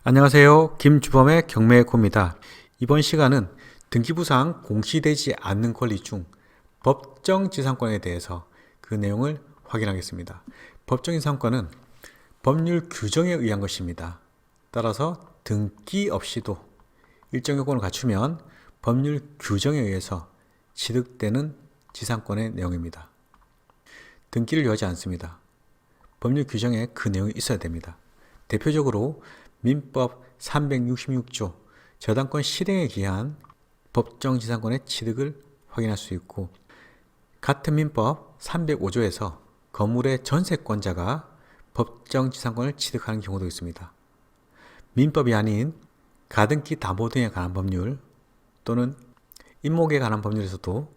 안녕하세요. 김주범의 경매코입니다. 이번 시간은 등기부상 공시되지 않는 권리 중 법정지상권에 대해서 그 내용을 확인하겠습니다. 법정지상권은 법률 규정에 의한 것입니다. 따라서 등기 없이도 일정 요건을 갖추면 법률 규정에 의해서 취득되는 지상권의 내용입니다. 등기를 요하지 않습니다. 법률 규정에 그 내용이 있어야 됩니다. 대표적으로 민법 366조 저당권 실행에 기한 법정지상권의 취득을 확인할 수 있고, 같은 민법 305조에서 건물의 전세권자가 법정지상권을 취득하는 경우도 있습니다. 민법이 아닌 가등기 담보 등에 관한 법률 또는 임목에 관한 법률에서도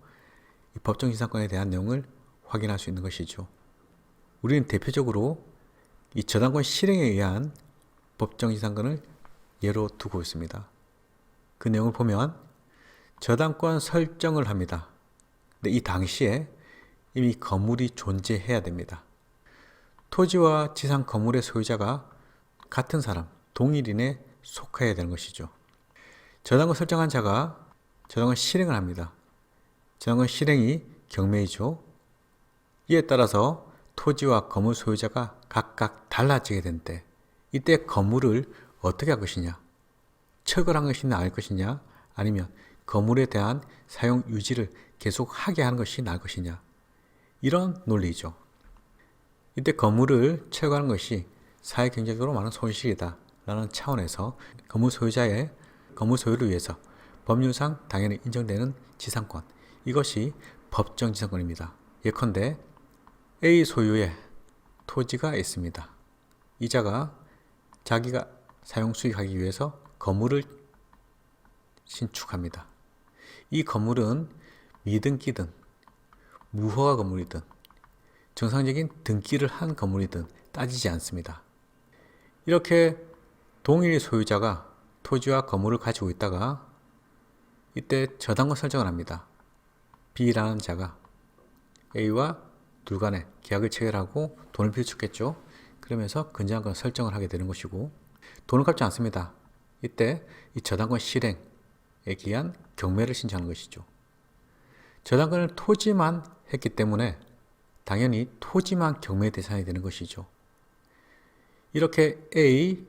이 법정지상권에 대한 내용을 확인할 수 있는 것이죠. 우리는 대표적으로 이 저당권 실행에 의한 법정지상권을 예로 두고 있습니다. 그 내용을 보면 저당권 설정을 합니다. 근데 이 당시에 이미 건물이 존재해야 됩니다. 토지와 지상 건물의 소유자가 같은 사람, 동일인에 속해야 되는 것이죠. 저당권 설정한 자가 저당권 실행을 합니다. 저당권 실행이 경매이죠. 이에 따라서 토지와 건물 소유자가 각각 달라지게 된 때, 이때 건물을 어떻게 할 것이냐, 철거한 것이 나을 것이냐, 아니면 건물에 대한 사용 유지를 계속 하게 하는 것이 나을 것이냐, 이런 논리죠. 이때 건물을 철거하는 것이 사회경제적으로 많은 손실이다 라는 차원에서 건물 소유자의 건물 소유를 위해서 법률상 당연히 인정되는 지상권, 이것이 법정지상권입니다. 예컨대 A 소유의 토지가 있습니다. 이자가 자기가 사용 수익하기 위해서 건물을 신축합니다. 이 건물은 미등기든 무허가 건물이든 정상적인 등기를 한 건물이든 따지지 않습니다. 이렇게 동일 소유자가 토지와 건물을 가지고 있다가 이때 저당권 설정을 합니다. B라는 자가 A와 둘 간에 계약을 체결하고 돈을 비축했죠. 그러면서 근저당권 설정을 하게 되는 것이고, 돈을 갚지 않습니다. 이때 이 저당권 실행에 기한 경매를 신청하는 것이죠. 저당권을 토지만 했기 때문에 당연히 토지만 경매 대상이 되는 것이죠. 이렇게 A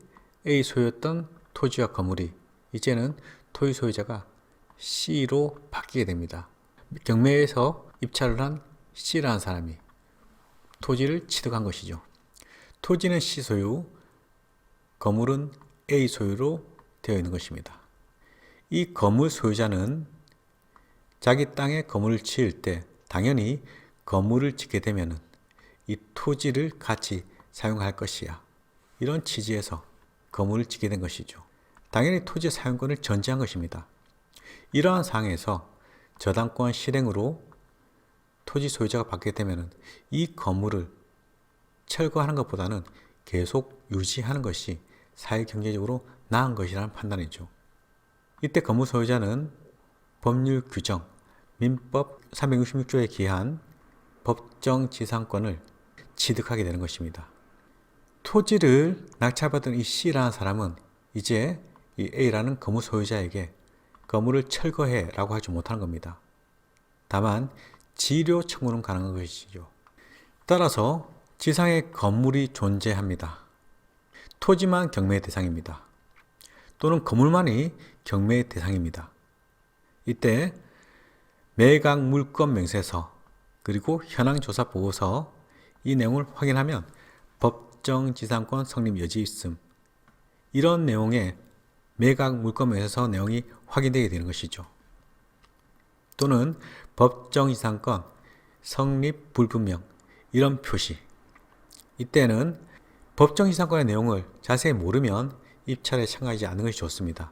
소유였던 토지와 건물이 이제는 토지 소유자가 C로 바뀌게 됩니다. 경매에서 입찰을 한 C라는 사람이 토지를 취득한 것이죠. 토지는 C 소유, 건물은 A 소유로 되어 있는 것입니다. 이 건물 소유자는 자기 땅에 건물을 지을 때 당연히 건물을 짓게 되면 이 토지를 같이 사용할 것이야, 이런 취지에서 건물을 짓게 된 것이죠. 당연히 토지 사용권을 전제한 것입니다. 이러한 상황에서 저당권 실행으로 토지 소유자가 받게 되면 이 건물을 철거하는 것보다는 계속 유지하는 것이 사회경제적으로 나은 것이라는 판단이죠. 이때 건물 소유자는 법률 규정, 민법 366조에 기한 법정지상권을 취득하게 되는 것입니다. 토지를 낙찰받은 이 C라는 사람은 이제 이 A라는 건물 소유자에게 건물을 철거해 라고 하지 못하는 겁니다. 다만 지료 청구는 가능한 것이죠. 따라서 지상에 건물이 존재합니다. 토지만 경매의 대상입니다. 또는 건물만이 경매의 대상입니다. 이때 매각 물권 명세서 그리고 현황조사 보고서, 이 내용을 확인하면 법정지상권 성립 여지 있음, 이런 내용의 매각 물권 명세서 내용이 확인되게 되는 것이죠. 또는 법정지상권 성립 불분명, 이런 표시, 이때는 법정지상권의 내용을 자세히 모르면 입찰에 참가하지 않는 것이 좋습니다.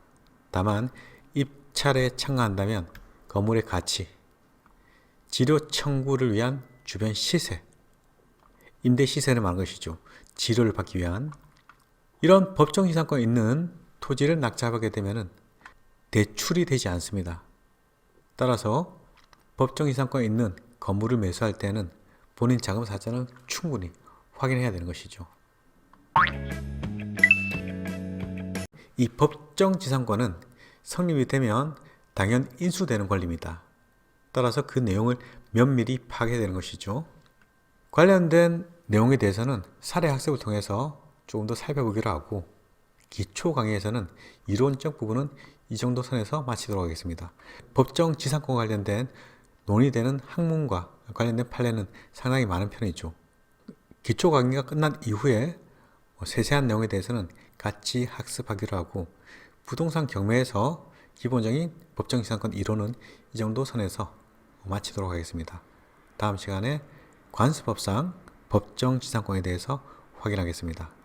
다만 입찰에 참가한다면 건물의 가치, 지료 청구를 위한 주변 시세, 임대 시세를 말하는 것이죠. 지료를 받기 위한. 이런 법정지상권이 있는 토지를 낙찰하게 되면 대출이 되지 않습니다. 따라서 법정지상권이 있는 건물을 매수할 때는 본인 자금 사정을 충분히 확인해야 되는 것이죠. 이 법정지상권은 성립이 되면 당연 인수되는 권리입니다. 따라서 그 내용을 면밀히 파악해야 되는 것이죠. 관련된 내용에 대해서는 사례 학습을 통해서 조금 더 살펴보기로 하고, 기초 강의에서는 이론적 부분은 이 정도 선에서 마치도록 하겠습니다. 법정지상권과 관련된 논의되는 학문과 관련된 판례는 상당히 많은 편이죠. 기초 강의가 끝난 이후에 세세한 내용에 대해서는 같이 학습하기로 하고, 부동산 경매에서 기본적인 법정지상권 이론은 이 정도 선에서 마치도록 하겠습니다. 다음 시간에 관습법상 법정지상권에 대해서 확인하겠습니다.